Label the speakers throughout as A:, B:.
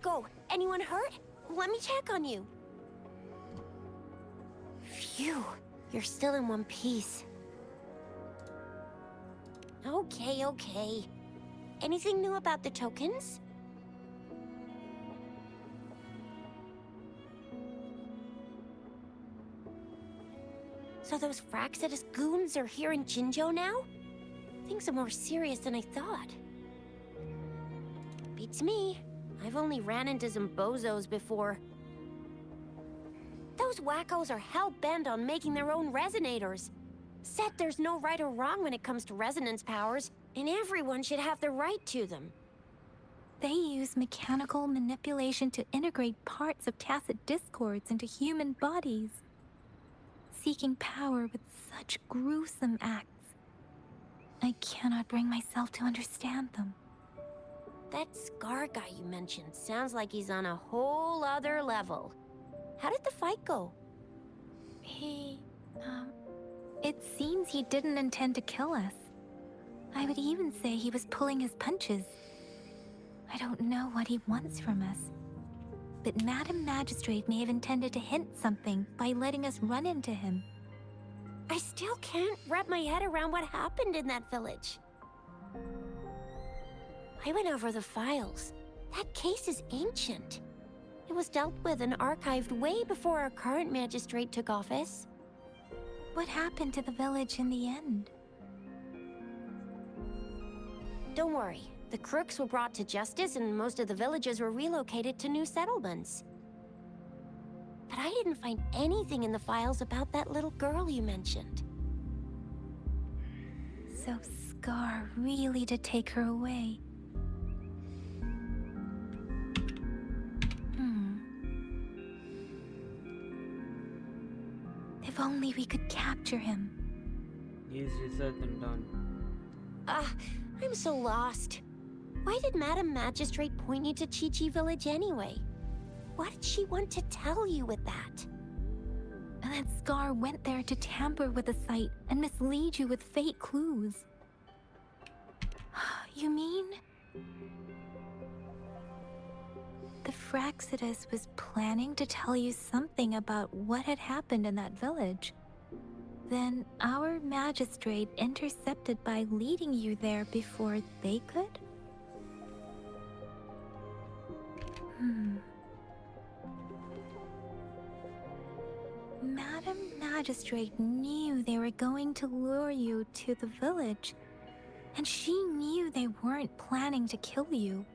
A: go. Anyone hurt? Let me check on you. Phew, you're still in one piece. Okay. Anything new about the tokens? So those Fraxidus goons are here in Jinzhou now? Things are more serious than I thought. Beats me. I've only ran into some bozos before. Those wackos are hell-bent on making their own resonators. Said there's no right or wrong when it comes to resonance powers, and everyone should have the right to them.
B: They use mechanical manipulation to integrate parts of tacit discords into human bodies, seeking power with such gruesome acts. I cannot bring myself to understand them.
A: That Scar guy you mentioned sounds like he's on a whole other level. How did the fight go?
B: It seems he didn't intend to kill us. I would even say he was pulling his punches. I don't know what he wants from us. But Madam Magistrate may have intended to hint something by letting us run into him.
A: I still can't wrap my head around what happened in that village. I went over the files. That case is ancient. It was dealt with and archived way before our current magistrate took office.
B: What happened to the village in the end?
A: Don't worry. The crooks were brought to justice and most of the villagers were relocated to new settlements. But I didn't find anything in the files about that little girl you mentioned.
B: So Scar really did take her away. If only we could capture him.
C: Easier said than done.
A: I'm so lost. Why did Madam Magistrate point you to Chi-Chi Village anyway? What did she want to tell you with that?
B: And that Scar went there to tamper with the site and mislead you with fake clues. You mean? The Fraxidus was planning to tell you something about what had happened in that village. Then our magistrate intercepted by leading you there before they could? Madam Magistrate knew they were going to lure you to the village, and she knew they weren't planning to kill you.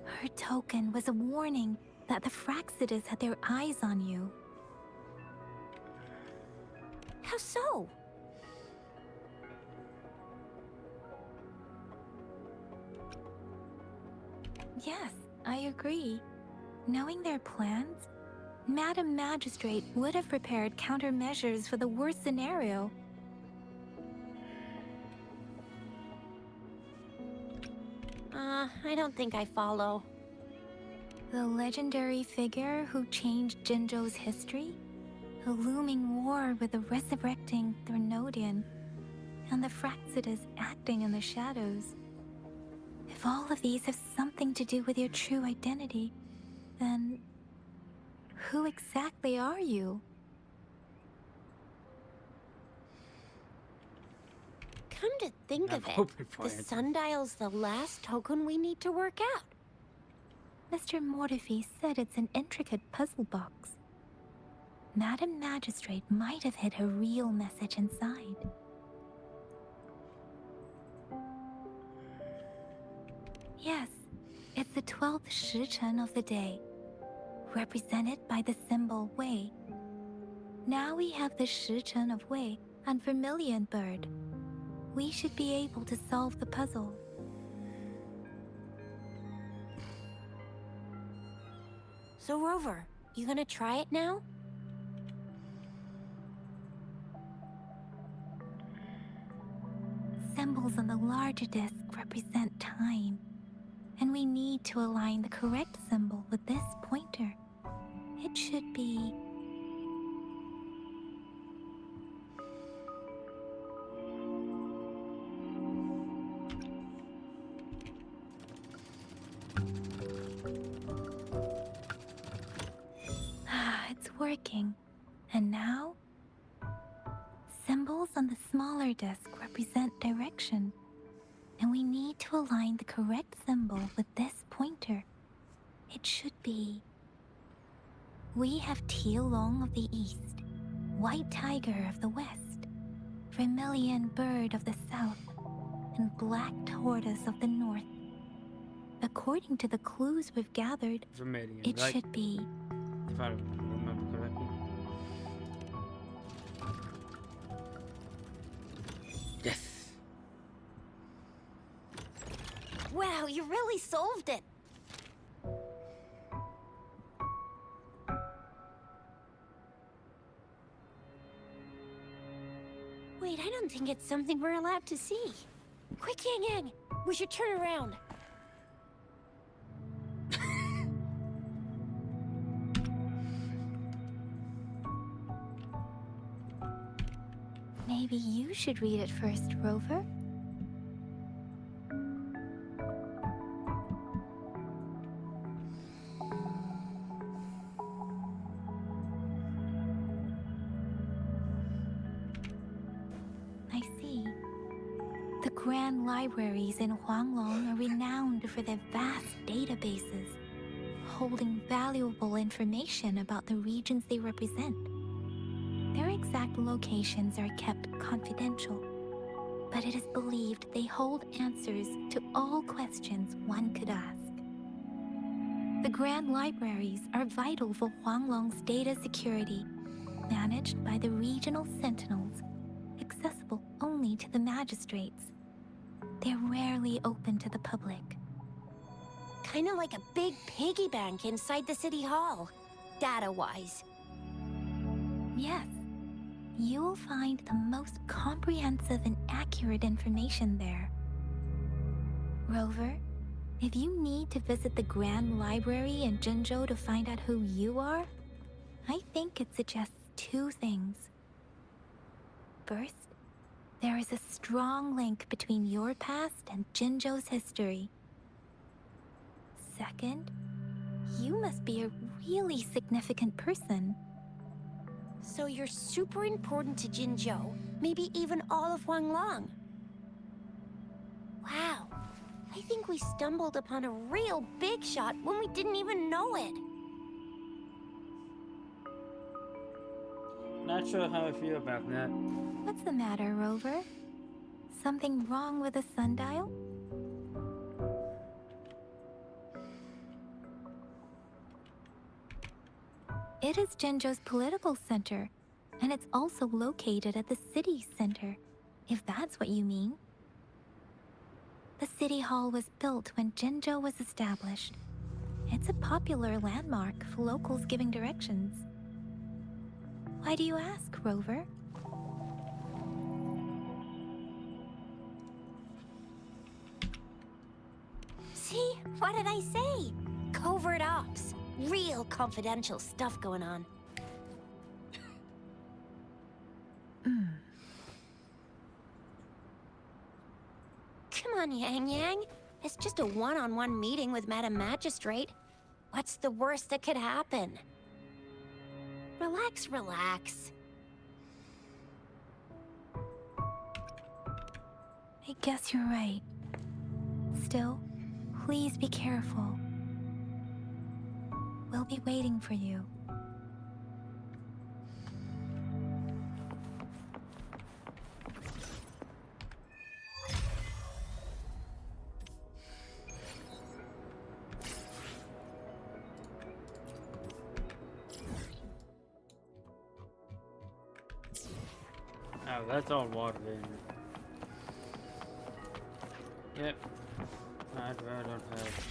B: Her token was a warning that the Fraxidus had their eyes on you.
A: How so?
B: Yes, I agree. Knowing their plans, Madam Magistrate would have prepared countermeasures for the worst scenario.
A: I don't think I follow.
B: The legendary figure who changed Jinzhou's history? A looming war with the resurrecting Threnodian, and the Fraxidus acting in the shadows. If all of these have something to do with your true identity, then who exactly are you?
A: Come to think of it, the sundial's the last token we need to work out.
B: Mr. Mortefi said it's an intricate puzzle box. Madam Magistrate might have hid a real message inside. Yes, it's the 12th Shichen of the day, represented by the symbol Wei. Now we have the Shichen of Wei and Vermilion Bird. We should be able to solve the puzzle.
A: So Rover, you gonna try it now?
B: Symbols on the larger disc represent time, and we need to align the correct symbol with this pointer. It should be... working. And now, symbols on the smaller disc represent direction. And we need to align the correct symbol with this pointer. It should be... We have Tielong of the east, white tiger of the west, vermilion bird of the south, and black tortoise of the north. According to the clues we've gathered,
C: Vermilion,
B: it
C: right?
B: should be...
C: If I remember correctly. Yes!
A: Wow, you really solved it! Wait, I don't think it's something we're allowed to see. Quick, Yang Yang! We should turn around.
B: Maybe you should read it first, Rover? I see. The grand libraries in Huanglong are renowned for their vast databases, holding valuable information about the regions they represent. Their exact locations are kept confidential, but it is believed they hold answers to all questions one could ask. The Grand Libraries are vital for Huanglong's data security, managed by the regional sentinels, accessible only to the magistrates. They're rarely open to the public.
A: Kinda like a big piggy bank inside the city hall, data-wise.
B: Yes, you will find the most comprehensive and accurate information there. Rover, if you need to visit the Grand Library in Jinzhou to find out who you are, I think it suggests two things. First, there is a strong link between your past and Jinzhou's history. Second, you must be a really significant person.
A: So you're super important to Jinzhou, maybe even all of Huanglong. Wow, I think we stumbled upon a real big shot when we didn't even know it.
C: Not sure how I feel about that.
B: What's the matter, Rover? Something wrong with the sundial? It is Jinzhou's political center, and it's also located at the city center, if that's what you mean. The city hall was built when Jinzhou was established. It's a popular landmark for locals giving directions. Why do you ask, Rover?
A: See? What did I say? Covert ops. Real confidential stuff going on. Come on, Yang Yang. It's just a one-on-one meeting with Madam Magistrate. What's the worst that could happen? Relax, relax.
B: I guess you're right. Still, please be careful. We'll be waiting for you.
C: Oh, that's all water in. Yep. I don't have.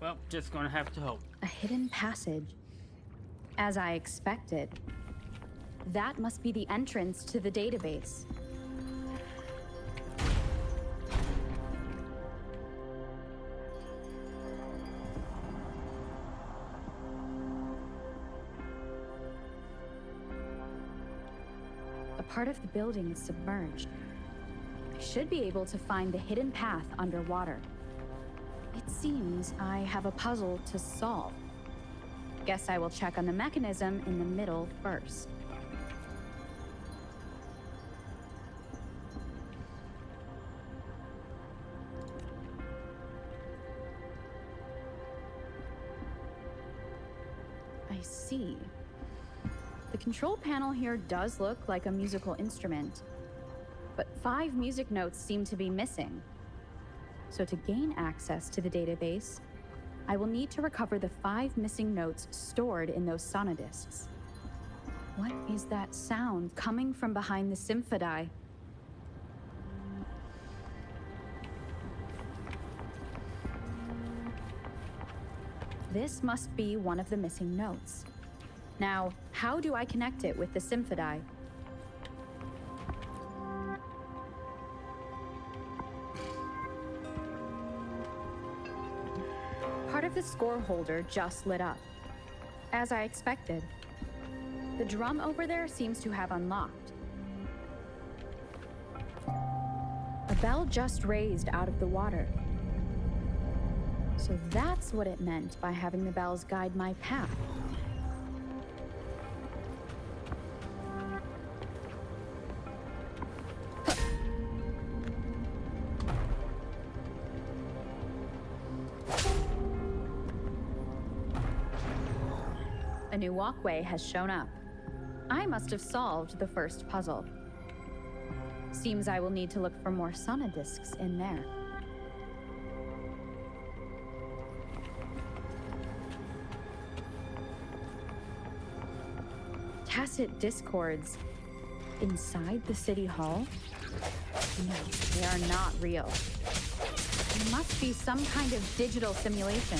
C: Well, just gonna have to hope.
D: A hidden passage. As I expected. That must be the entrance to the database. A part of the building is submerged. I should be able to find the hidden path underwater. It seems I have a puzzle to solve. Guess I will check on the mechanism in the middle first. I see. The control panel here does look like a musical instrument, but 5 music notes seem to be missing. So to gain access to the database, I will need to recover the 5 missing notes stored in those sonodiscs. What is that sound coming from behind the symphody? This must be one of the missing notes. Now, how do I connect it with the symphody? Part of the score holder just lit up. As I expected. The drum over there seems to have unlocked. A bell just raised out of the water. So that's what it meant by having the bells guide my path. A new walkway has shown up. I must have solved the first puzzle. Seems I will need to look for more sonodiscs in there. Tacit discords inside the city hall? No, they are not real. It must be some kind of digital simulation.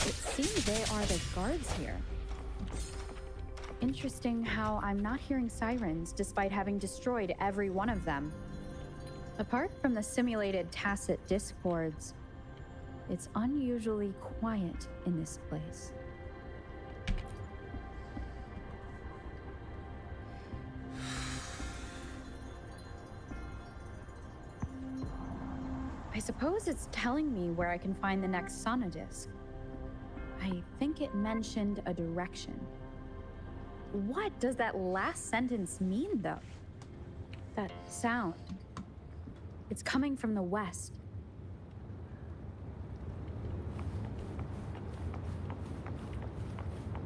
D: It seems they are the guards here. Interesting how I'm not hearing sirens despite having destroyed every one of them. Apart from the simulated tacit discords, it's unusually quiet in this place. I suppose it's telling me where I can find the next sonodisc. I think it mentioned a direction. What does that last sentence mean, though? That sound. It's coming from the west.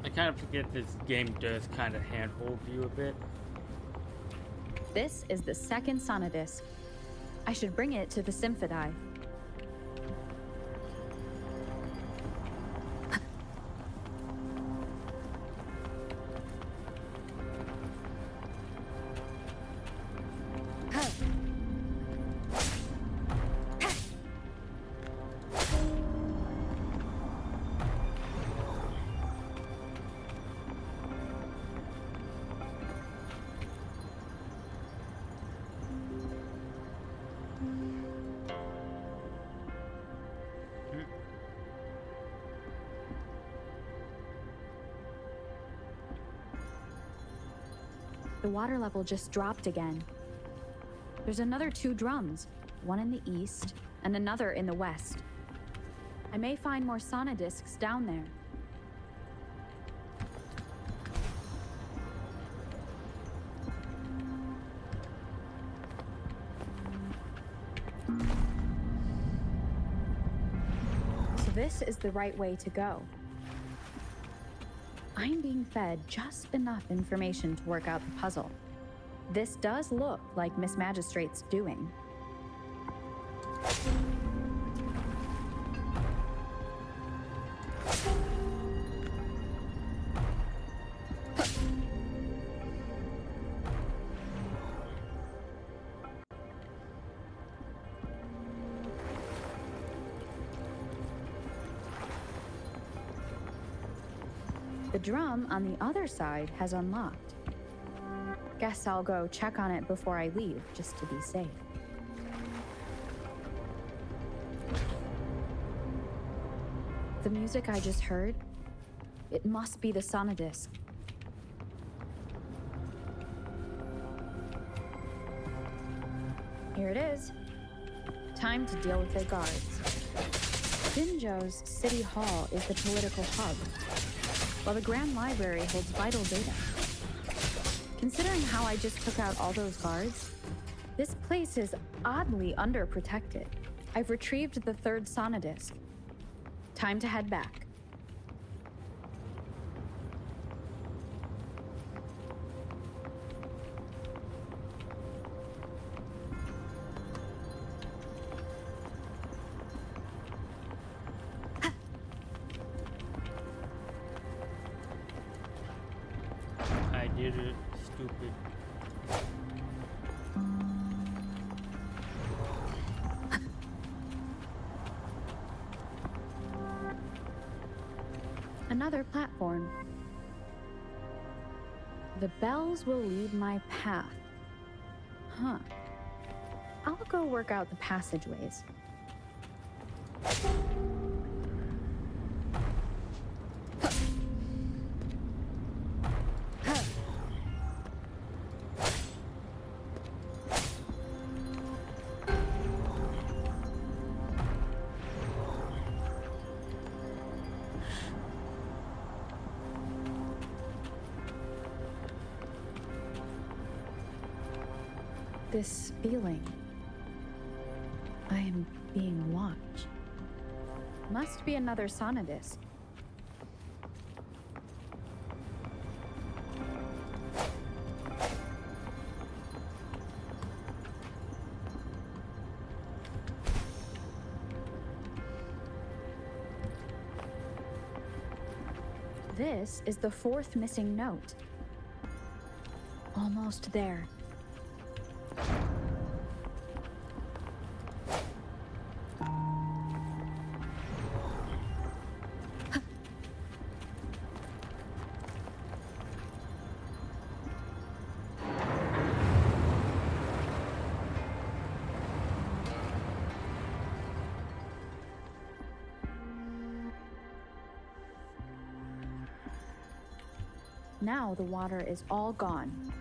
C: I kind of forget this game does kind of handhold you a bit.
D: This is the second sonodisc. I should bring it to the symphody. The water level just dropped again. There's another 2 drums, one in the east and another in the west. I may find more sonodiscs down there. So this is the right way to go. I'm being fed just enough information to work out the puzzle. This does look like Miss Magistrate's doing. The drum on the other side has unlocked. Guess I'll go check on it before I leave, just to be safe. The music I just heard, it must be the sonodisc. Here it is. Time to deal with their guards. Jinzhou's City Hall is the political hub, while the Grand Library holds vital data. Considering how I just took out all those guards, this place is oddly underprotected. I've retrieved the third sonodisc. Time to head back.
C: I did it, stupid.
D: Another platform. The bells will lead my path. Huh. I'll go work out the passageways. This feeling. I am being watched. Must be another sonodisc. This is the fourth missing note. Almost there. Now the water is all gone.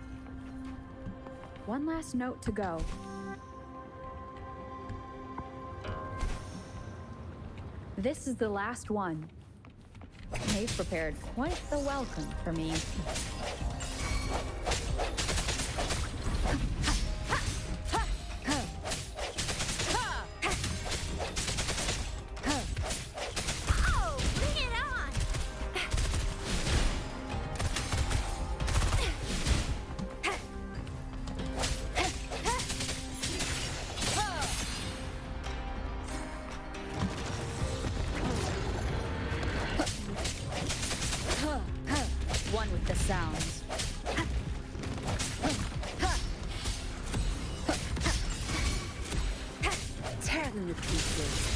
D: One last note to go. This is the last one. They've prepared quite the welcome for me. One with the sounds. Tear them to pieces.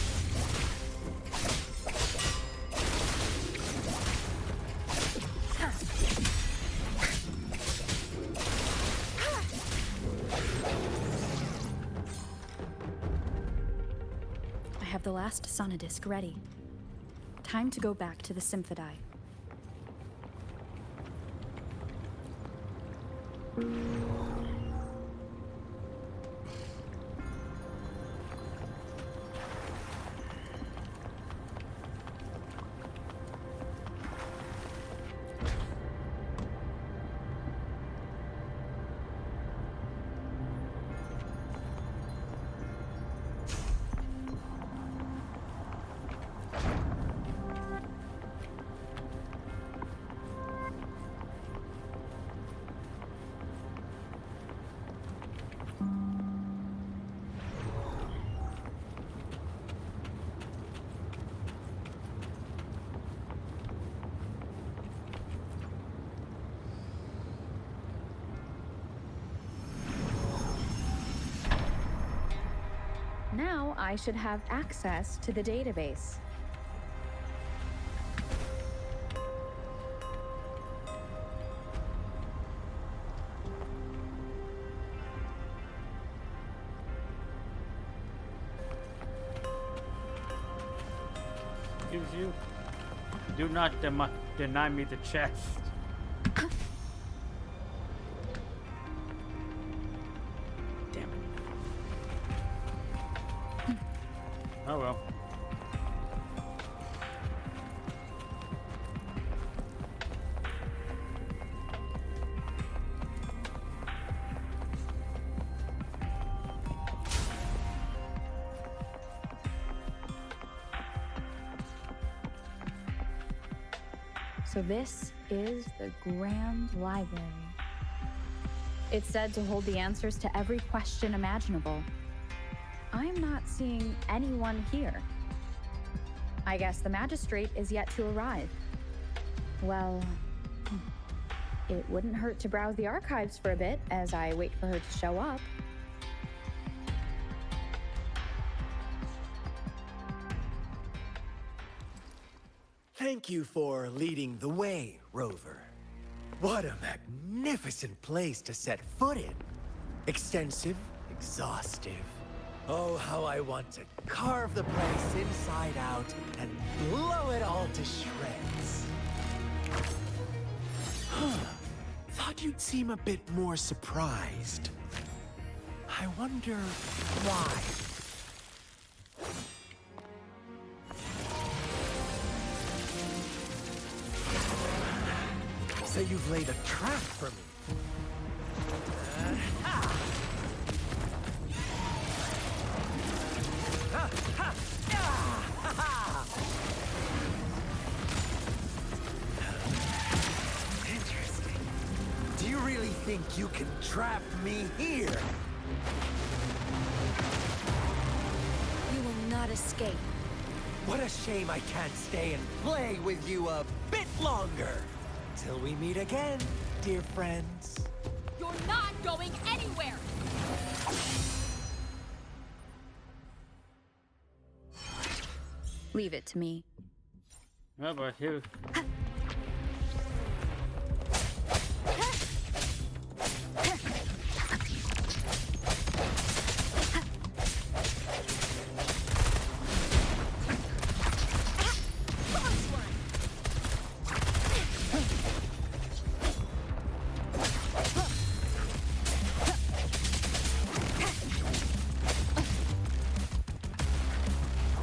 D: I have the last sonodisc ready. Time to go back to the Symphodi. Now I should have access to the database.
C: Excuse you? Do not deny me the chest. Damn it. Oh well.
D: So this is the Grand Library. It's said to hold the answers to every question imaginable. I'm not seeing anyone here. I guess the magistrate is yet to arrive. Well, it wouldn't hurt to browse the archives for a bit as I wait for her to show up.
E: Thank you for leading the way, Rover. What a magnificent place to set foot in. Extensive, exhaustive. Oh, how I want to carve the place inside out and blow it all to shreds. Thought you'd seem a bit more surprised. I wonder why. So you've laid a trap for me. Interesting. Do you really think you can trap me here?
F: You will not escape.
E: What a shame I can't stay and play with you a bit longer. Till we meet again, dear friends.
F: You're not going anywhere!
D: Leave it to me.
C: Oh, but here.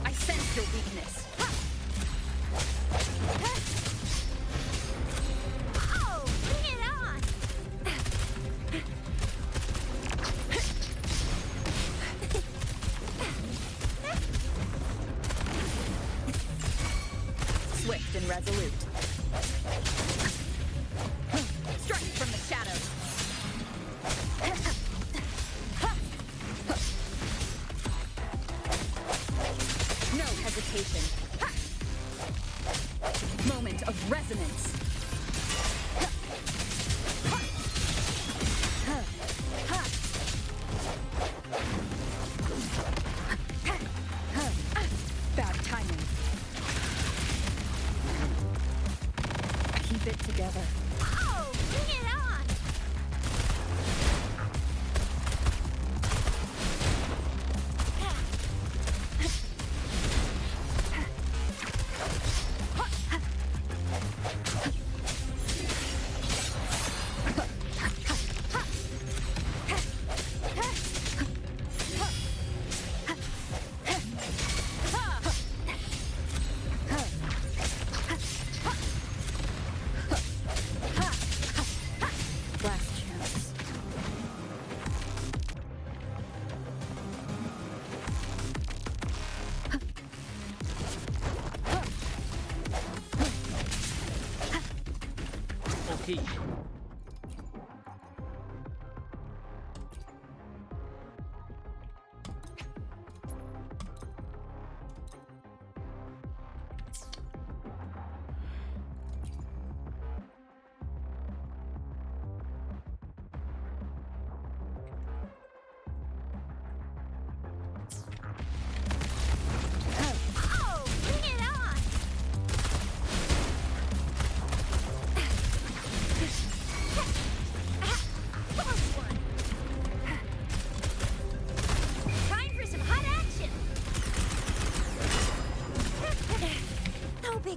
F: I sense your weakness. Oh, bring it on!
D: Swift and resolute.
F: Strike from the shadows.
D: No hesitation. Moment of resonance. Bad timing. Keep it together.
F: Oh, bring it on!
D: Last chance.
C: Okay.
F: Oh, bring it on!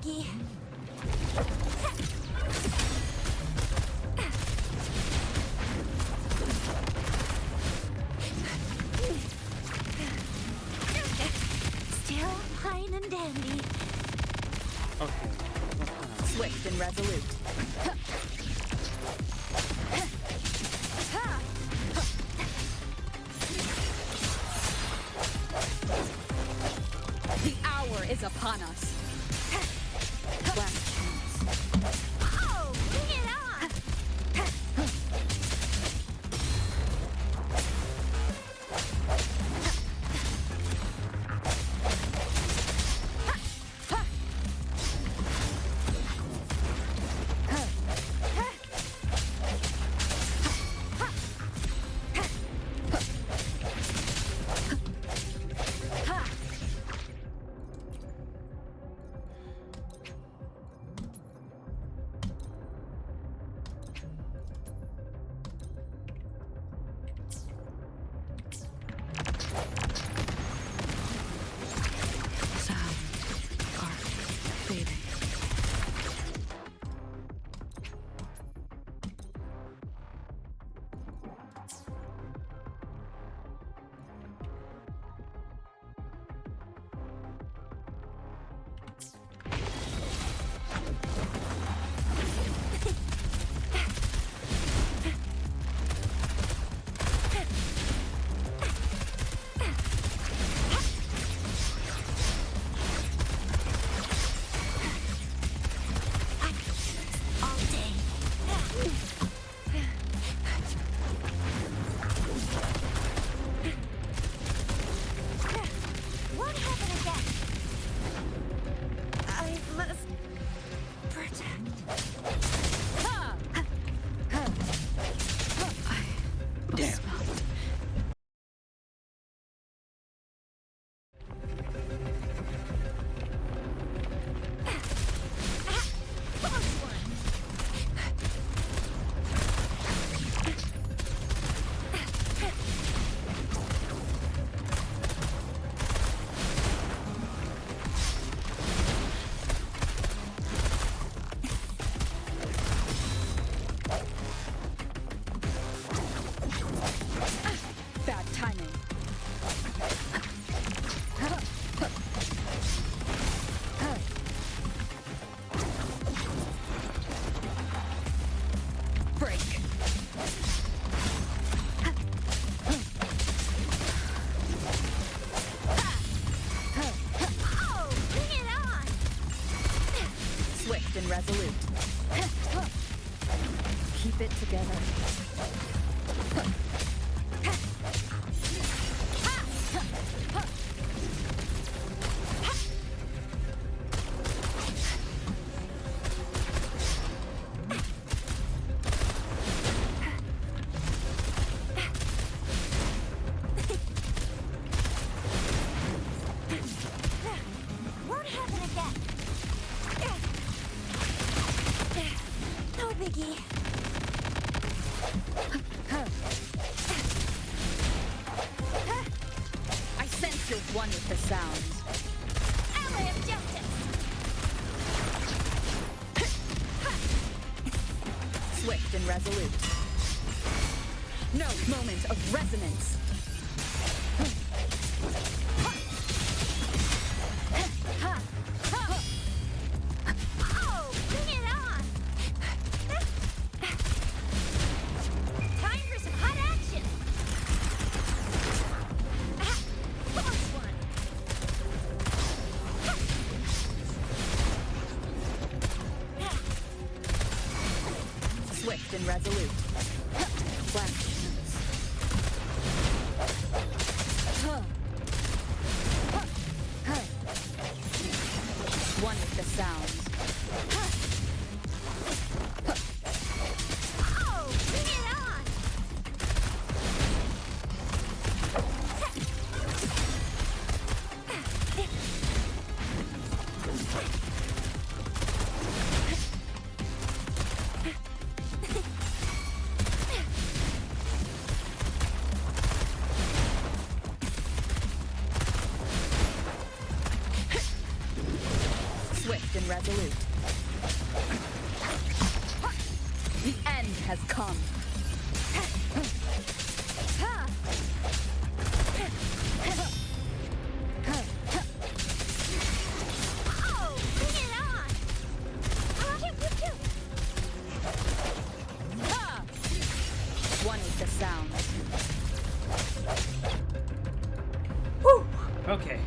A: biggie. Still fine and dandy.
C: Okay.
D: Swift and resolute. The hour is upon us. Last chance.
F: Oh, bring it on!
D: Sound. Art. Fading.
A: All day. What happened again? I must protect.
E: Damn.
A: Close one.
D: Bad timing. Break.
F: Oh, bring it on!
D: Swift and resolute. Keep it together.
A: What happened again? No biggie.
D: I sense you're one with the sounds.
F: Ally of justice!
D: Swift and resolute. No moment of resonance.
F: Oh, bring it on! Time for some hot action! Close one!
D: Swift and resolute. Last chance. One with the sounds.
F: Oh, bring it on!
D: focused and resolute. The end has come.
F: Oh, bring it on!
D: One with the sound.
C: Okay.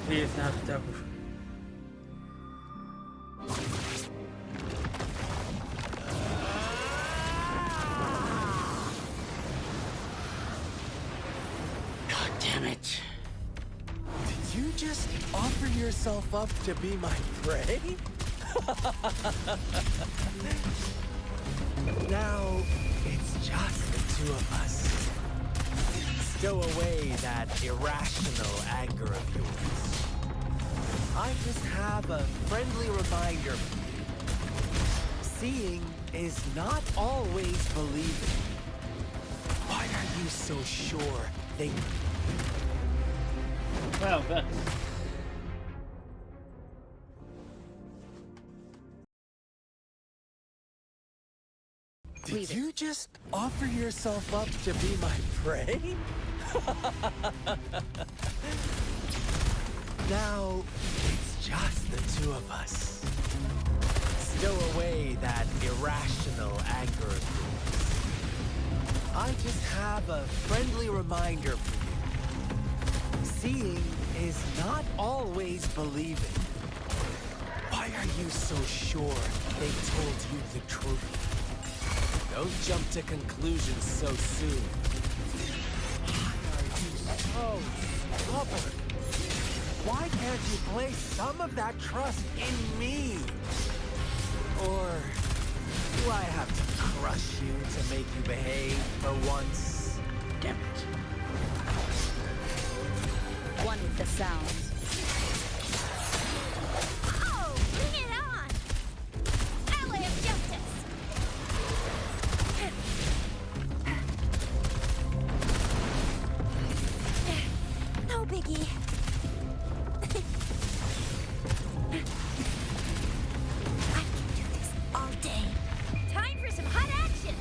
C: Please not double. God damn it.
E: Did you just offer yourself up to be my prey? Now, it's just the two of us. Stow away that irrational anger of yours. I just have a friendly reminder for you. Seeing is not always believing. Why are you so sure they...
C: Well, that's...
E: Did you just offer yourself up to be my prey? Now, it's just the two of us. Stow away that irrational anger of yours. I just have a friendly reminder for you. Seeing is not always believing. Why are you so sure they told you the truth? Don't jump to conclusions so soon. Why are you so stubborn? Why can't you place some of that trust in me? Or do I have to crush you to make you behave for once?
C: Damn it.
D: One with the sound.
F: Oh, bring it on! Ally of justice!
A: No biggie. I can do this all day.
F: Time for some hot action!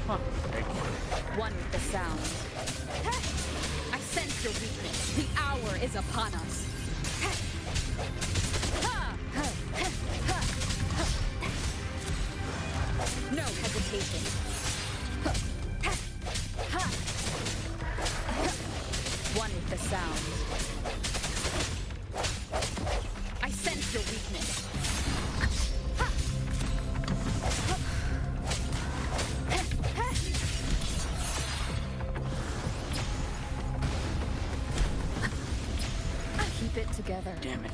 C: Huh. Thank you.
D: One with the sound. I sense your weakness. The hour is upon us. No hesitation. One with the sound. I sense your weakness. Keep it together.
C: Damn it.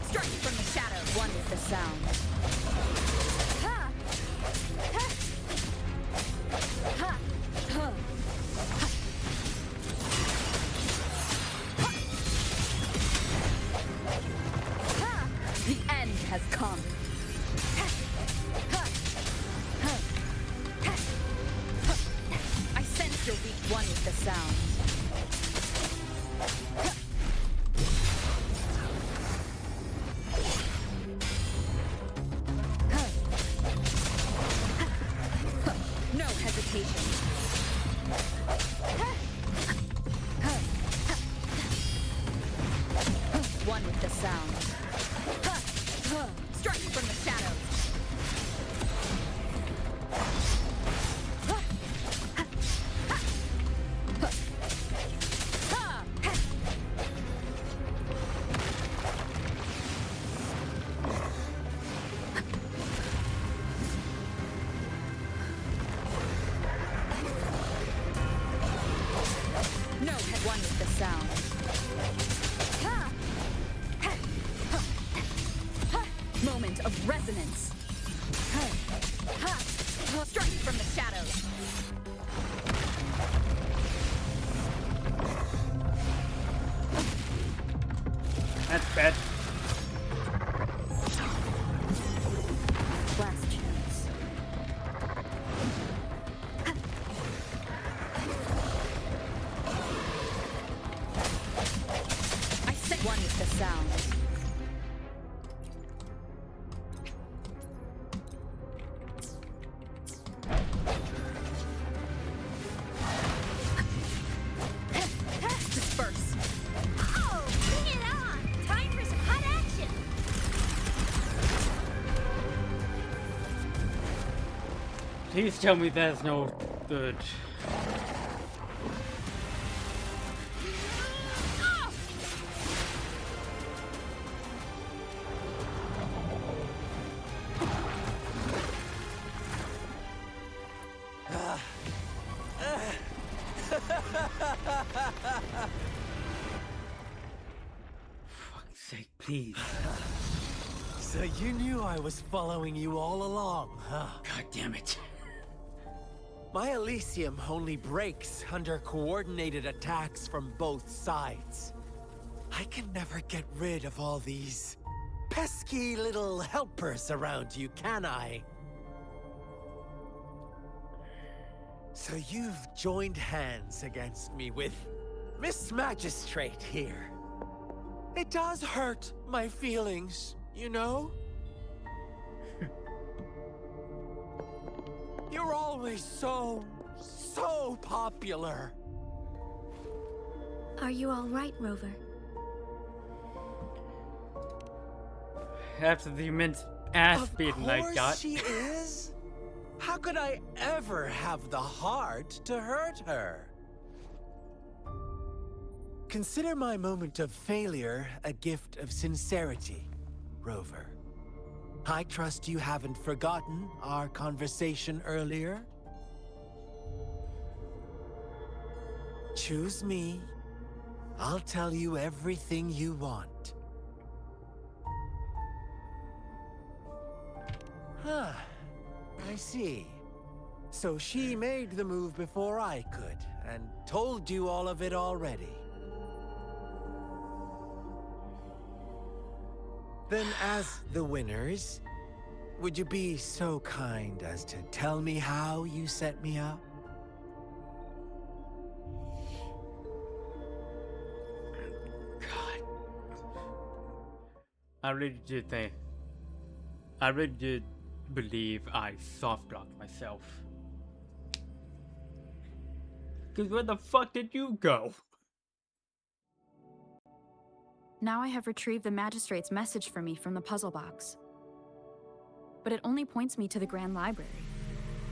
D: Strike from the shadows. One with the sound. The end has come. I sense your weak. One with the sound. No hesitation. One with the sound. Strike from the shadows. No, one with the sound. Moment of resonance. Strike from the shadows.
C: Please tell me there's no good. Fuck's sake, please.
E: So you knew I was following you all along, huh?
C: God damn it.
E: My Elysium only breaks under coordinated attacks from both sides. I can never get rid of all these pesky little helpers around you, can I? So you've joined hands against me with Miss Magistrate here. It does hurt my feelings, you know? You're always so popular.
B: Are you all right, Rover?
C: After the immense ass beating I
E: Of
C: got.
E: course she is. How could I ever have the heart to hurt her? Consider my moment of failure a gift of sincerity, Rover. I trust you haven't forgotten our conversation earlier. Choose me. I'll tell you everything you want. Huh. I see. So she made the move before I could, and told you all of it already. Then, as the winners, would you be so kind as to tell me how you set me up?
C: God. I really did think. I really did believe I soft-locked myself. Cause where the fuck did you go?
D: Now I have retrieved the magistrate's message for me from the puzzle box. But it only points me to the Grand Library.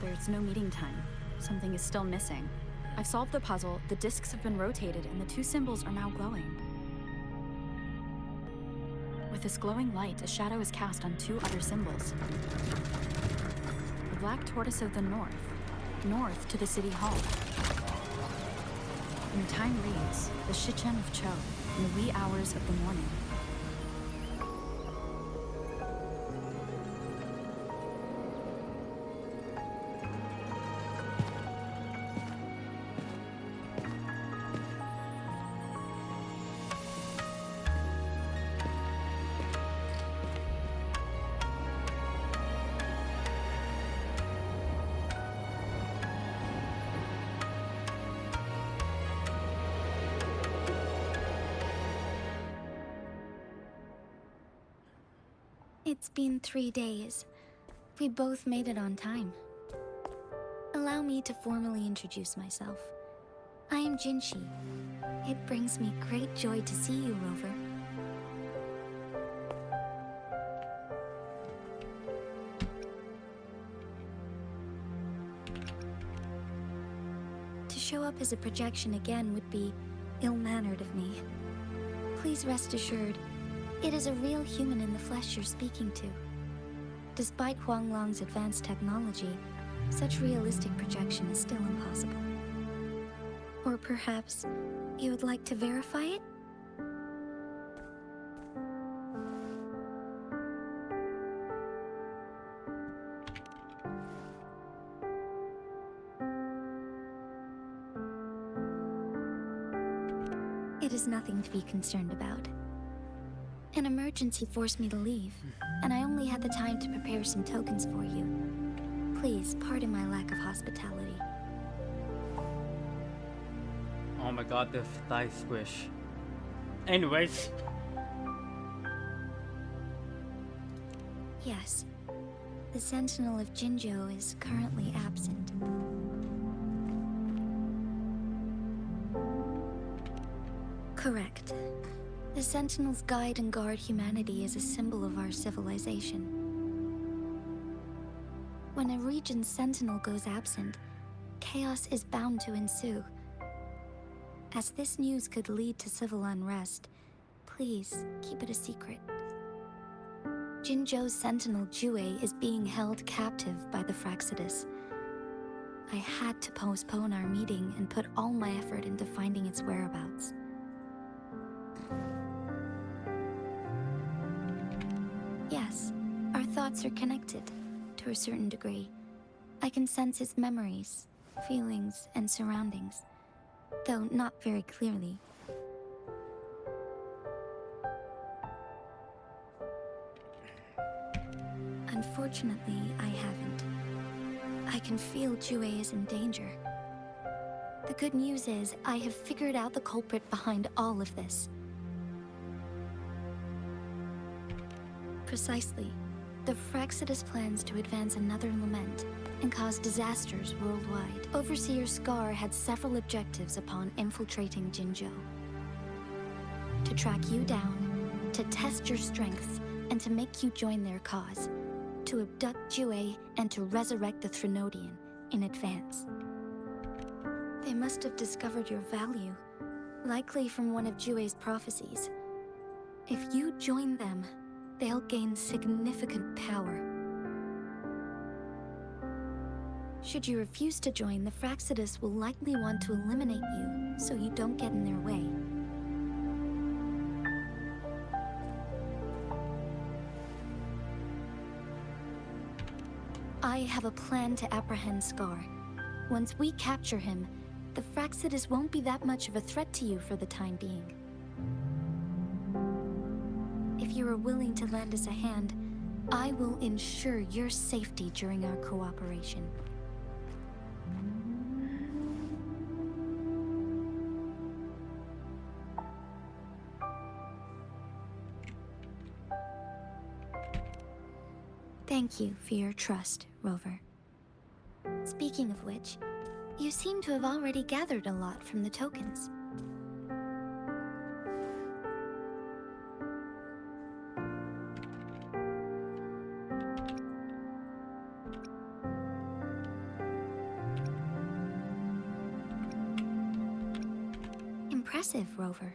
D: There's no meeting time. Something is still missing. I've solved the puzzle, the discs have been rotated, and the two symbols are now glowing. With this glowing light, a shadow is cast on two other symbols. The black tortoise of the north to the city hall. And the time reads, the Shichen of Cho, in the wee hours of the morning.
B: It's been 3 days. We both made it on time. Allow me to formally introduce myself. I am Jinzhou. It brings me great joy to see you, Rover. To show up as a projection again would be ill-mannered of me. Please rest assured, it is a real human in the flesh you're speaking to. Despite Huanglong's advanced technology, such realistic projection is still impossible. Or perhaps you would like to verify it? It is nothing to be concerned about. An emergency forced me to leave, and I only had the time to prepare some tokens for you. Please pardon my lack of hospitality.
C: Oh my god, this thigh squish. Anyways.
B: Yes, the Sentinel of Jinzhou is currently absent. Correct. The Sentinels guide and guard humanity as a symbol of our civilization. When a region's sentinel goes absent, chaos is bound to ensue. As this news could lead to civil unrest, please keep it a secret. Jinzhou's sentinel Jue is being held captive by the Fraxidus. I had to postpone our meeting and put all my effort into finding its whereabouts. Yes, our thoughts are connected, to a certain degree. I can sense his memories, feelings, and surroundings, though not very clearly. Unfortunately, I haven't. I can feel Jue is in danger. The good news is, I have figured out the culprit behind all of this. Precisely. The Fraxidus plans to advance another lament and cause disasters worldwide. Overseer Scar had several objectives upon infiltrating Jinzhou. To track you down, to test your strengths, and to make you join their cause. To abduct Jue and to resurrect the Threnodian in advance. They must have discovered your value, likely from one of Jue's prophecies. If you join them, they'll gain significant power. Should you refuse to join, the Fraxidus will likely want to eliminate you so you don't get in their way. I have a plan to apprehend Scar. Once we capture him, the Fraxidus won't be that much of a threat to you for the time being. If you are willing to lend us a hand, I will ensure your safety during our cooperation. Thank you for your trust, Rover. Speaking of which, you seem to have already gathered a lot from the tokens. Impressive, Rover.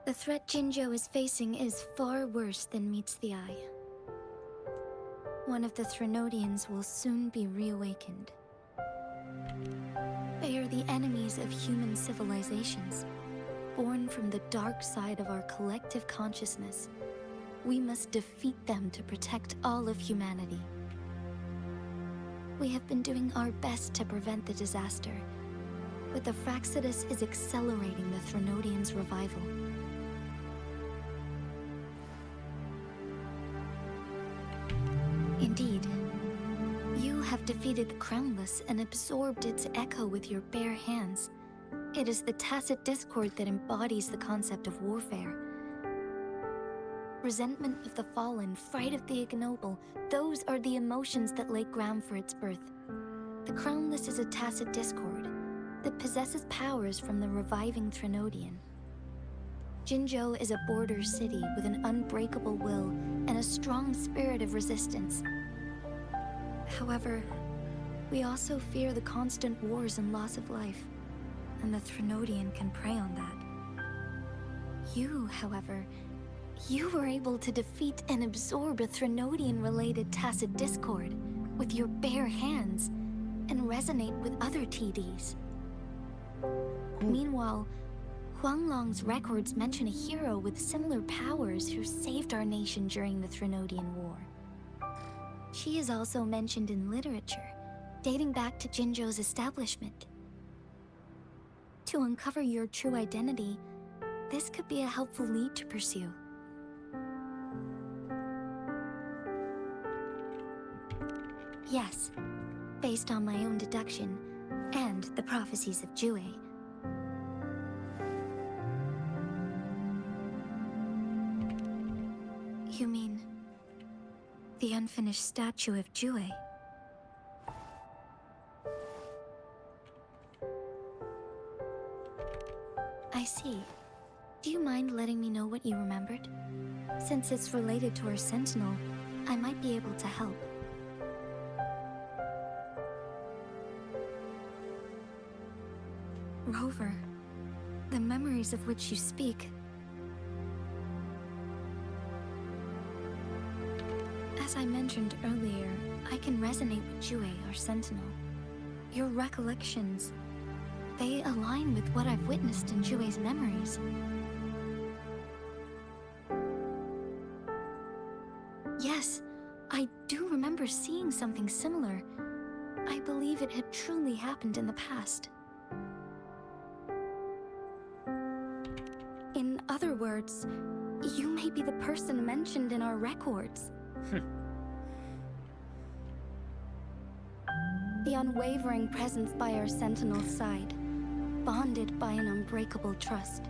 B: The threat Jinzhou is facing is far worse than meets the eye. One of the Threnodians will soon be reawakened. They are the enemies of human civilizations, born from the dark side of our collective consciousness. We must defeat them to protect all of humanity. We have been doing our best to prevent the disaster, but the Fraxidus is accelerating the Threnodians' revival. Indeed, you have defeated the Crownless and absorbed its echo with your bare hands. It is the tacit discord that embodies the concept of warfare. Resentment of the fallen, fright of the ignoble, those are the emotions that lay ground for its birth. The Crownless is a tacit discord that possesses powers from the reviving Threnodian. Jinzhou is a border city with an unbreakable will and a strong spirit of resistance. However, we also fear the constant wars and loss of life, and the Threnodian can prey on that. You, however, you were able to defeat and absorb a Threnodian-related tacit discord with your bare hands and resonate with other TDs. Meanwhile, Huanglong's records mention a hero with similar powers who saved our nation during the Threnodian War. She is also mentioned in literature, dating back to Jinzhou's establishment. To uncover your true identity, this could be a helpful lead to pursue. Yes, based on my own deduction and the prophecies of Jue. You mean the unfinished statue of Jue? I see. Do you mind letting me know what you remembered? Since it's related to our sentinel, I might be able to help. Rover, the memories of which you speak. As I mentioned earlier, I can resonate with Jue, our sentinel. Your recollections, they align with what I've witnessed in Jue's memories. Yes, I do remember seeing something similar. I believe it had truly happened in the past. In other words, you may be the person mentioned in our records. The unwavering presence by our sentinel's side, bonded by an unbreakable trust.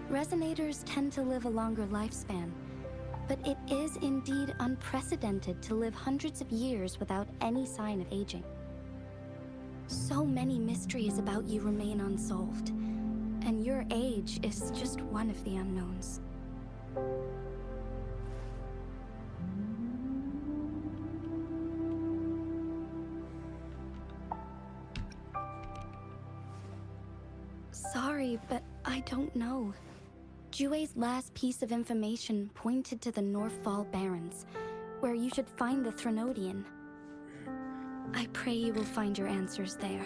B: Resonators tend to live a longer lifespan, but it is indeed unprecedented to live hundreds of years without any sign of aging. So many mysteries about you remain unsolved, and your age is just one of the unknowns. Sorry, but I don't know. Jue's last piece of information pointed to the Northfall Barrens, where you should find the Threnodian. I pray you will find your answers there.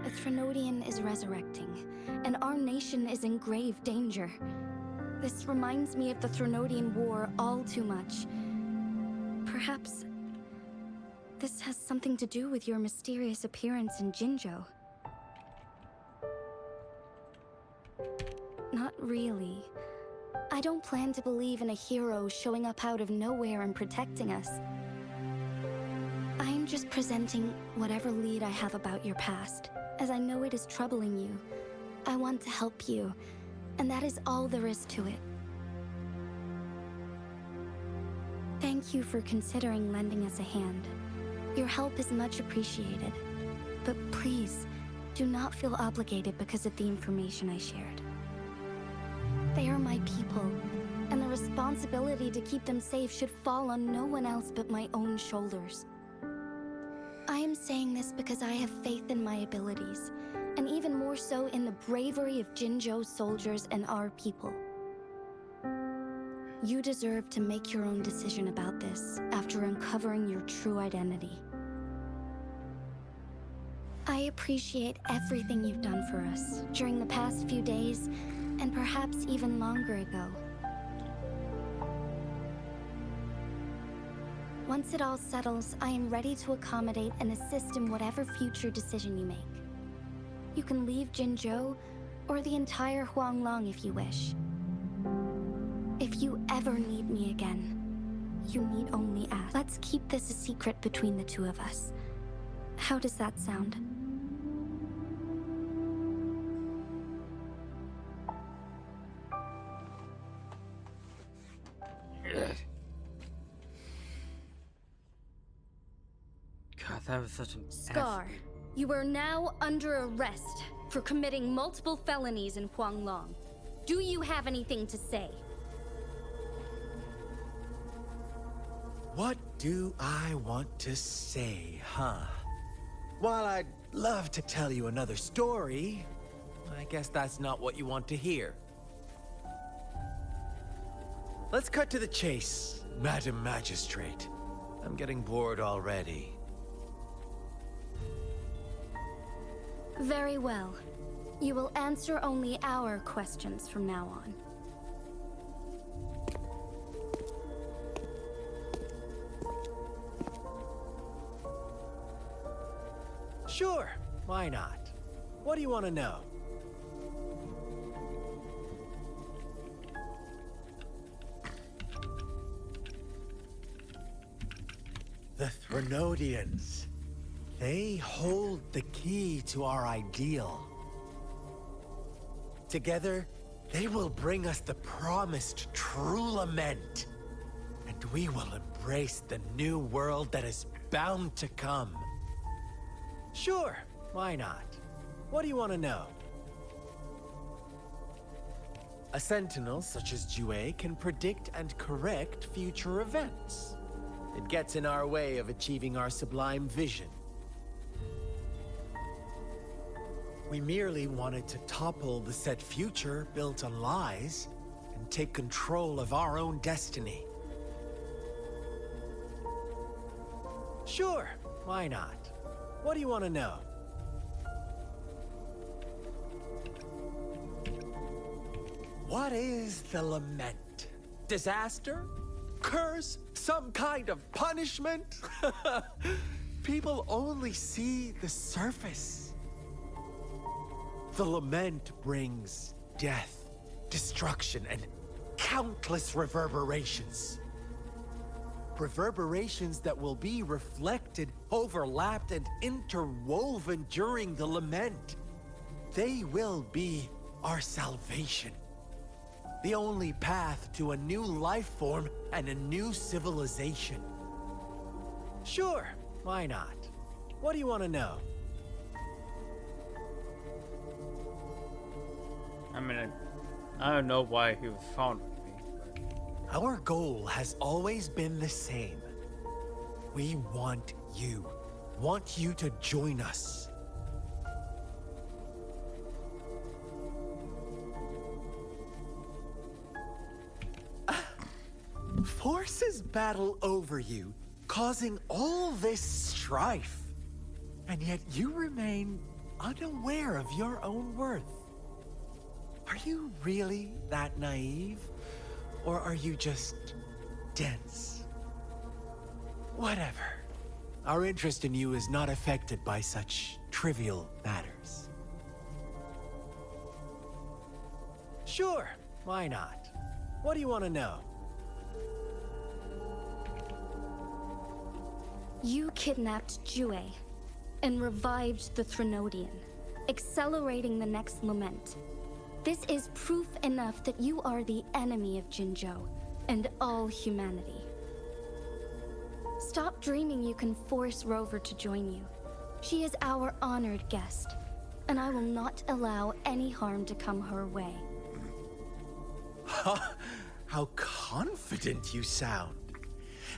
B: The Threnodian is resurrecting, and our nation is in grave danger. This reminds me of the Threnodian War all too much. Perhaps this has something to do with your mysterious appearance in Jinzhou. Not really. I don't plan to believe in a hero showing up out of nowhere and protecting us. I'm just presenting whatever lead I have about your past, as I know it is troubling you. I want to help you, and that is all there is to it. Thank you for considering lending us a hand. Your help is much appreciated, but please, do not feel obligated because of the information I shared. They are my people, and the responsibility to keep them safe should fall on no one else but my own shoulders. I am saying this because I have faith in my abilities, and even more so in the bravery of Jinzhou soldiers and our people. You deserve to make your own decision about this after uncovering your true identity. I appreciate everything you've done for us during the past few days, and perhaps even longer ago. Once it all settles, I am ready to accommodate and assist in whatever future decision you make. You can leave Jinzhou, or the entire Huanglong if you wish. If you ever need me again, you need only ask. Let's keep this a secret between the two of us. How does that sound?
C: God, that was such an
D: Scar, you are now under arrest for committing multiple felonies in Huanglong. Do you have anything to say?
E: What do I want to say, huh? While I'd love to tell you another story, I guess that's not what you want to hear. Let's cut to the chase, Madam Magistrate. I'm getting bored already.
D: Very well. You will answer only our questions from now on.
E: Sure, why not? What do you want to know? The Threnodians. They hold the key to our ideal. Together, they will bring us the promised true lament. And we will embrace the new world that is bound to come. Sure, why not? What do you want to know? A sentinel such as Jue can predict and correct future events. It gets in our way of achieving our sublime vision. We merely wanted to topple the set future built on lies and take control of our own destiny. Sure, why not? What do you want to know? What is the lament? Disaster? Curse? Some kind of punishment? People only see the surface. The lament brings death, destruction, and countless reverberations. Reverberations that will be reflected, overlapped, and interwoven during the lament. They will be our salvation. The only path to a new life form and a new civilization. Sure, why not? What do you want to know?
C: I mean, I don't know why he was found with me.
E: Our goal has always been the same. We want you to join us. Forces battle over you, causing all this strife. And yet you remain unaware of your own worth. Are you really that naive? Or are you just dense? Whatever. Our interest in you is not affected by such trivial matters. Sure, why not? What do you want to know?
G: You kidnapped Jue and revived the Threnodian, accelerating the next lament. This is proof enough that you are the enemy of Jinzhou and all humanity. Stop dreaming you can force Rover to join you. She is our honored guest, and I will not allow any harm to come her way.
E: How confident you sound.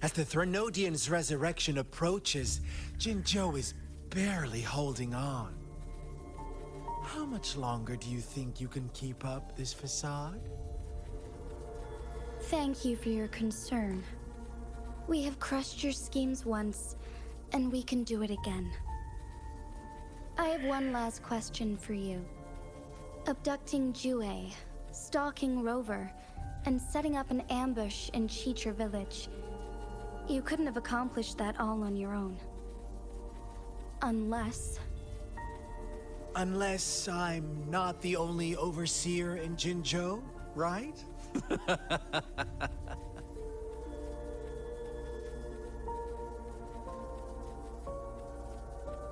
E: As the Threnodian's resurrection approaches, Jinzhou is barely holding on. How much longer do you think you can keep up this facade?
G: Thank you for your concern. We have crushed your schemes once, and we can do it again. I have one last question for you. Abducting Jue, stalking Rover, and setting up an ambush in Chicha village. You couldn't have accomplished that all on your own. Unless
E: I'm not the only overseer in Jinzhou, right?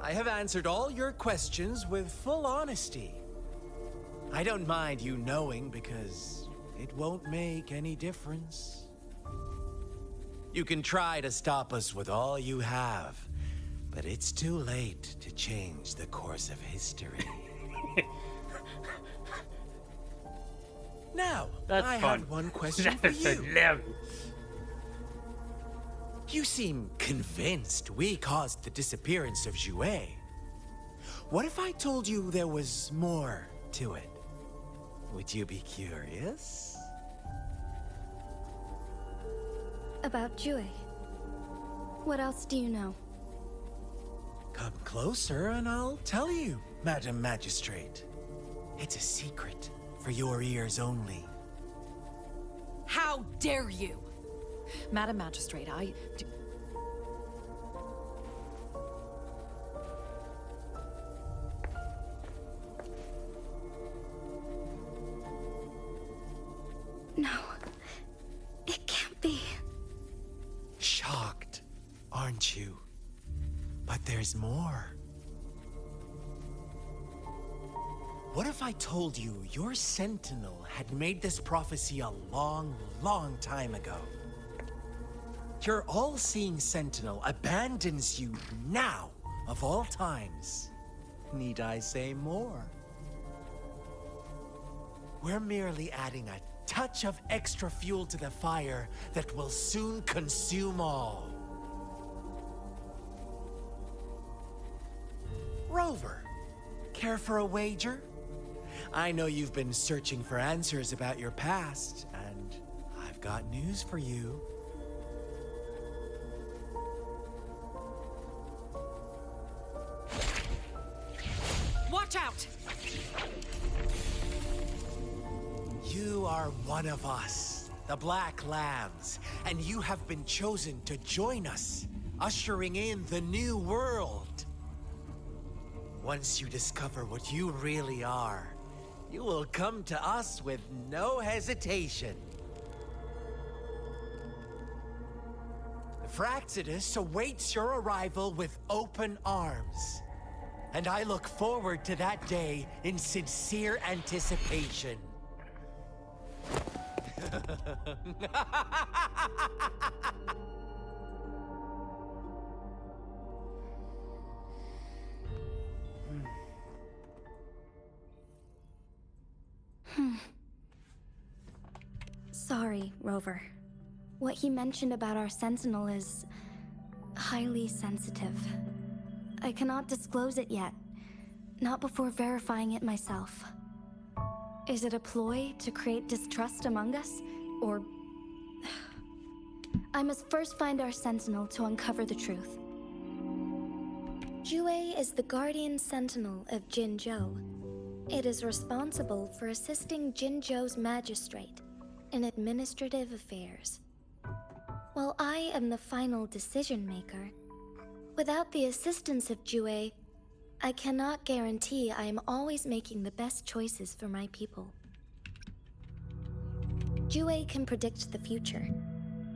E: I have answered all your questions with full honesty. I don't mind you knowing because it won't make any difference. You can try to stop us with all you have, but it's too late to change the course of history. Now,
C: That's
E: I
C: fun.
E: have one question for
C: That's
E: you.
C: hilarious.
E: You seem convinced we caused the disappearance of Jue. What if I told you there was more to it? Would you be curious?
G: about Jue. What else do you know?
E: Come closer and I'll tell you, Madam Magistrate. It's a secret for your ears only.
H: How dare you! Madam Magistrate,
G: No. It can't be.
E: Shocked, aren't you? But there's more. What if I told you your sentinel had made this prophecy a long, long time ago? Your all-seeing sentinel abandons you now, of all times. Need I say more? We're merely adding a touch of extra fuel to the fire that will soon consume all. Rover, care for a wager? I know you've been searching for answers about your past, and I've got news for you.
H: Watch out!
E: You are one of us, the Black Lambs, and you have been chosen to join us, ushering in the new world. Once you discover what you really are, you will come to us with no hesitation. Fraxidus awaits your arrival with open arms, and I look forward to that day in sincere anticipation.
G: Sorry, Rover. What he mentioned about our Sentinel is highly sensitive. I cannot disclose it yet, not before verifying it myself. Is it a ploy to create distrust among us, or... I must first find our Sentinel to uncover the truth. Jue is the Guardian Sentinel of Jinzhou. It is responsible for assisting Jinzhou's magistrate in administrative affairs. While I am the final decision maker, without the assistance of Jue, I cannot guarantee I am always making the best choices for my people. Jue can predict the future,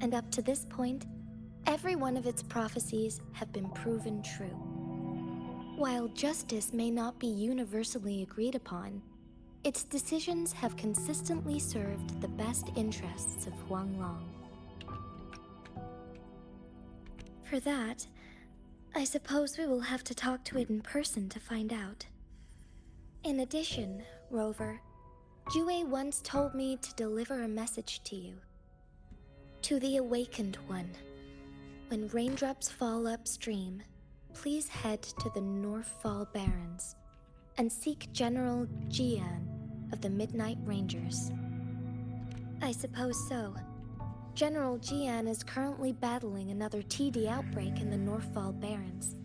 G: and up to this point, every one of its prophecies have been proven true. While justice may not be universally agreed upon, its decisions have consistently served the best interests of Huanglong. For that, I suppose we will have to talk to it in person to find out. In addition, Rover, Jue once told me to deliver a message to you. To the Awakened One. When raindrops fall upstream, please head to the Northfall Barrens and seek General Jian of the Midnight Rangers. I suppose so. General Jian is currently battling another TD outbreak in the Northfall Barrens,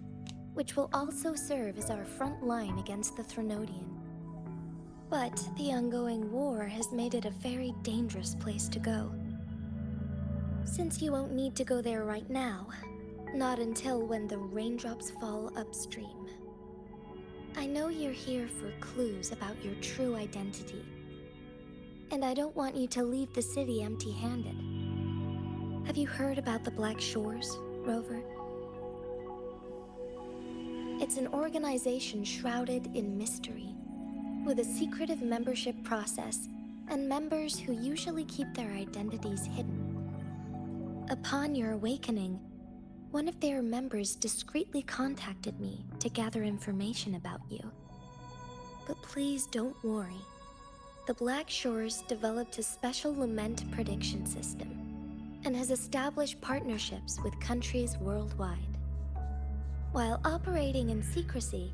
G: which will also serve as our front line against the Threnodian. But the ongoing war has made it a very dangerous place to go. Since you won't need to go there right now, not until when the raindrops fall upstream. I know you're here for clues about your true identity, and I don't want you to leave the city empty-handed. Have you heard about the Black Shores, Rover? It's an organization shrouded in mystery, with a secretive membership process and members who usually keep their identities hidden. Upon your awakening, one of their members discreetly contacted me to gather information about you. But please don't worry. The Black Shores developed a special lament prediction system and has established partnerships with countries worldwide. While operating in secrecy,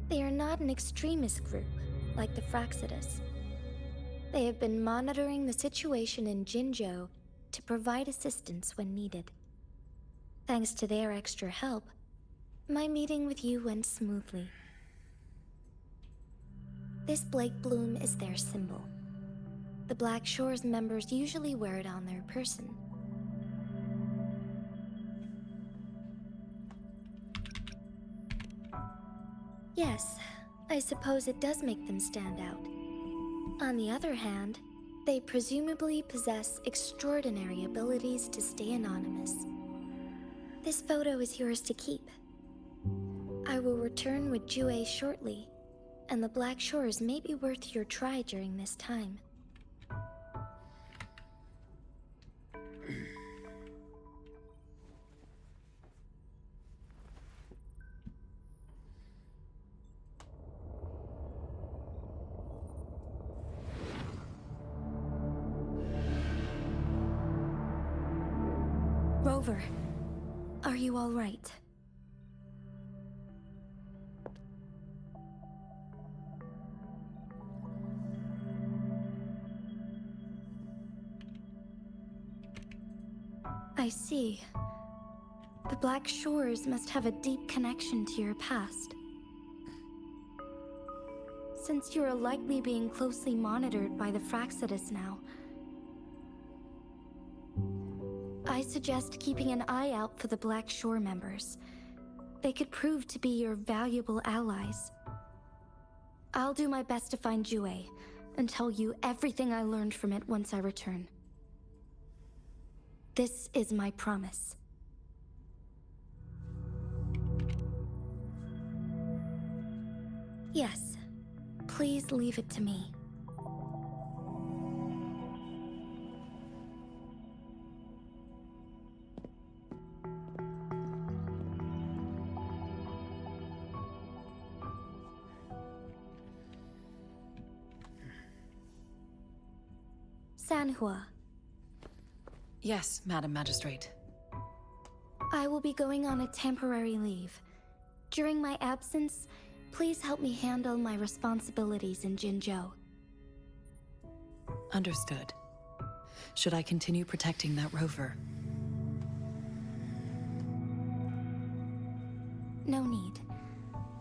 G: they are not an extremist group like the Fraxidus. They have been monitoring the situation in Jinzhou to provide assistance when needed. Thanks to their extra help, my meeting with you went smoothly. This Blake Bloom is their symbol. The Black Shores members usually wear it on their person. Yes, I suppose it does make them stand out. On the other hand, they presumably possess extraordinary abilities to stay anonymous. This photo is yours to keep. I will return with Jue shortly, and the Black Shores may be worth your try during this time. Rover, are you all right? I see. The Black Shores must have a deep connection to your past. Since you are likely being closely monitored by the Fraxidus now, I suggest keeping an eye out for the Black Shore members. They could prove to be your valuable allies. I'll do my best to find Jue and tell you everything I learned from it once I return. This is my promise. Yes, please leave it to me. Sanhua,
H: Yes, Madam Magistrate.
G: I will be going on a temporary leave. During my absence, please help me handle my responsibilities in Jinzhou.
H: Understood. Should I continue protecting that rover?
G: No need.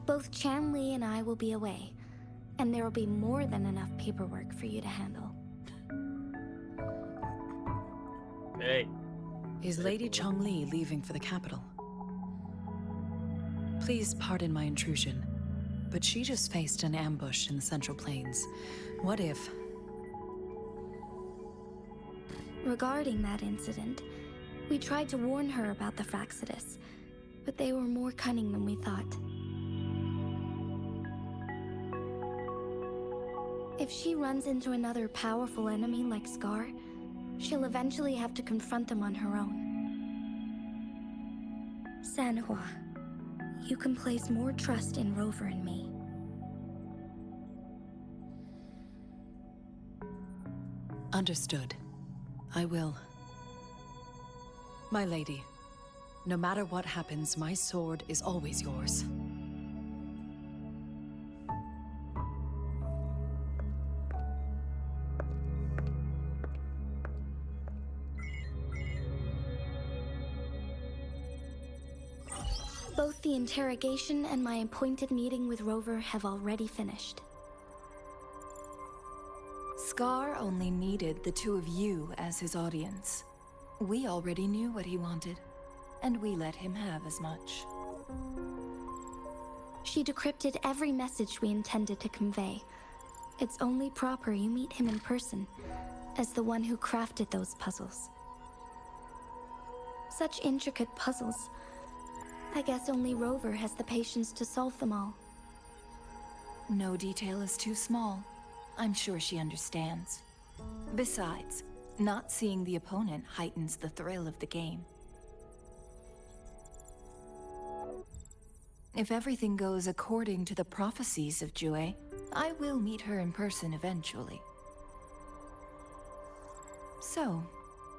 G: Both Chan Li and I will be away, and there will be more than enough paperwork for you to handle.
C: Hey.
H: Is Lady Chongli leaving for the capital? Please pardon my intrusion, but she just faced an ambush in the Central Plains. What if...
G: Regarding that incident, we tried to warn her about the Fraxidus, but they were more cunning than we thought. If she runs into another powerful enemy like Scar, she'll eventually have to confront them on her own. Sanhua, you can place more trust in Rover and me.
H: Understood. I will. My lady, no matter what happens, my sword is always yours.
G: Both the interrogation and my appointed meeting with Rover have already finished.
I: Scar only needed the two of you as his audience. We already knew what he wanted, and we let him have as much.
G: She decrypted every message we intended to convey. It's only proper you meet him in person, as the one who crafted those puzzles. Such intricate puzzles. I guess only Rover has the patience to solve them all.
I: No detail is too small. I'm sure she understands. Besides, not seeing the opponent heightens the thrill of the game. If everything goes according to the prophecies of Jue, I will meet her in person eventually. So,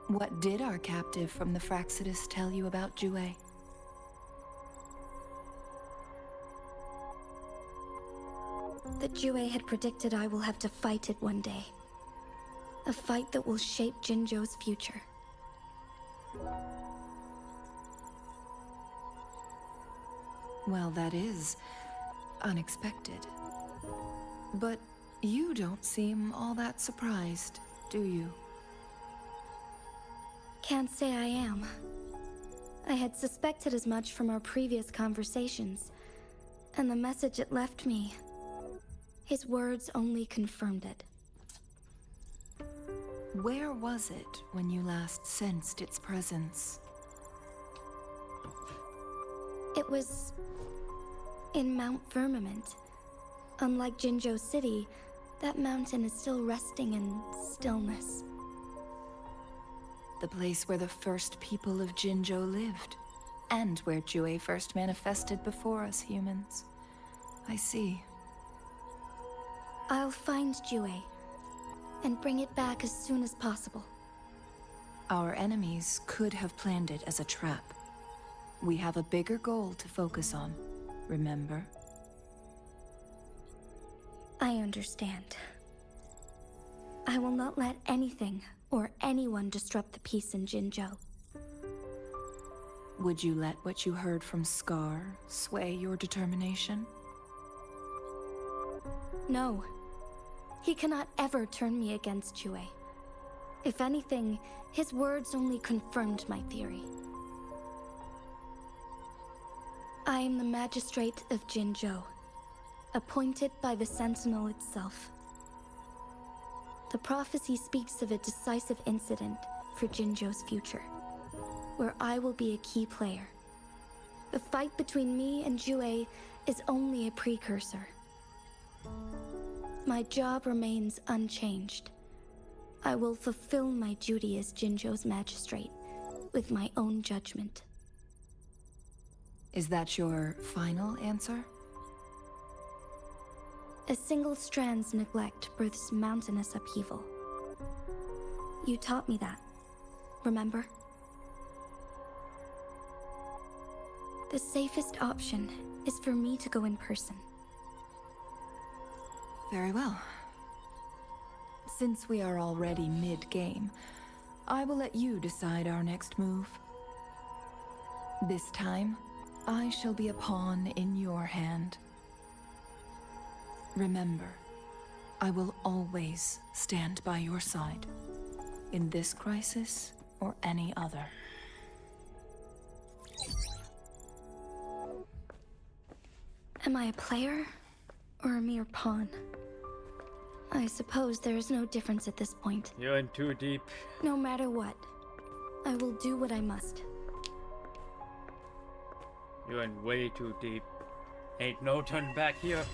I: what did our captive from the Fraxidus tell you about Jue?
G: That Jue had predicted I will have to fight it one day. A fight that will shape Jinzhou's future.
I: Well, that is unexpected. But you don't seem all that surprised, do you?
G: Can't say I am. I had suspected as much from our previous conversations, and the message it left me, his words only confirmed it.
I: Where was it when you last sensed its presence?
G: It was in Mount Firmament. Unlike Jinzhou City, that mountain is still resting in stillness.
I: The place where the first people of Jinzhou lived, and where Jue first manifested before us humans. I see.
G: I'll find Jue and bring it back as soon as possible.
I: Our enemies could have planned it as a trap. We have a bigger goal to focus on, remember?
G: I understand. I will not let anything or anyone disrupt the peace in Jinzhou.
I: Would you let what you heard from Scar sway your determination?
G: No. He cannot ever turn me against Jue. If anything, his words only confirmed my theory. I am the magistrate of Jinzhou, appointed by the Sentinel itself. The prophecy speaks of a decisive incident for Jinzhou's future, where I will be a key player. The fight between me and Jue is only a precursor. My job remains unchanged. I will fulfill my duty as Jinzhou's magistrate with my own judgment.
I: Is that your final answer?
G: A single strand's neglect births mountainous upheaval. You taught me that, remember? The safest option is for me to go in person.
I: Very well. Since we are already mid-game, I will let you decide our next move. This time, I shall be a pawn in your hand. Remember, I will always stand by your side, in this crisis or any other.
G: Am I a player or a mere pawn? I suppose there is no difference at this point.
C: You're in too deep.
G: No matter what, I will do what I must.
C: You're in way too deep. Ain't no turn back here.